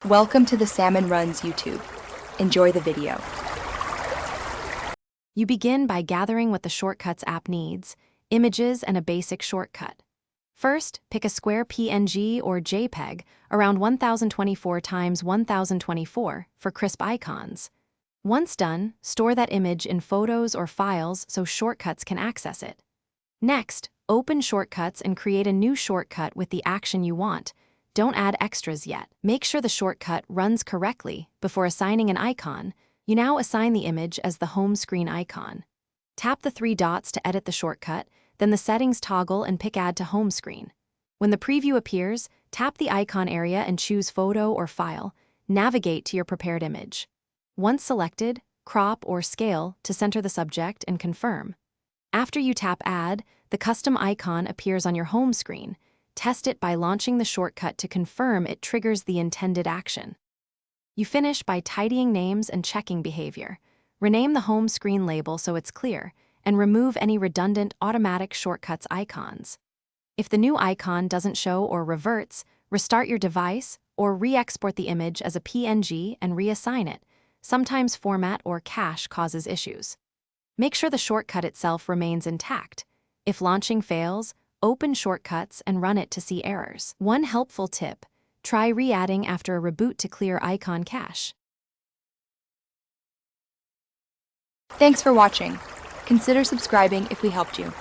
Welcome to the Salmon Runs YouTube. Enjoy the video. You begin by gathering what the Shortcuts app needs: images and a basic shortcut. First, pick a square PNG or JPEG around 1024 x 1024 for crisp icons. Once done, store that image in Photos or Files so Shortcuts can access it. Next, open Shortcuts and create a new shortcut with the action you want. Don't add extras yet. Make sure the shortcut runs correctly before assigning an icon. You now assign the image as the home screen icon. Tap the three dots to edit the shortcut, then the settings toggle and pick Add to Home Screen. When the preview appears, tap the icon area and choose Photo or File. Navigate to your prepared image. Once selected, crop or scale to center the subject and confirm. After you tap Add, the custom icon appears on your home screen. Test it by launching the shortcut to confirm it triggers the intended action. You finish by tidying names and checking behavior. Rename the home screen label so it's clear, and remove any redundant automatic shortcuts icons. If the new icon doesn't show or reverts, restart your device or re-export the image as a PNG and reassign it. Sometimes format or cache causes issues. Make sure the shortcut itself remains intact. If launching fails, open Shortcuts and run it to see errors. One helpful tip: try re-adding after a reboot to clear icon cache. Thanks for watching. Consider subscribing if we helped you.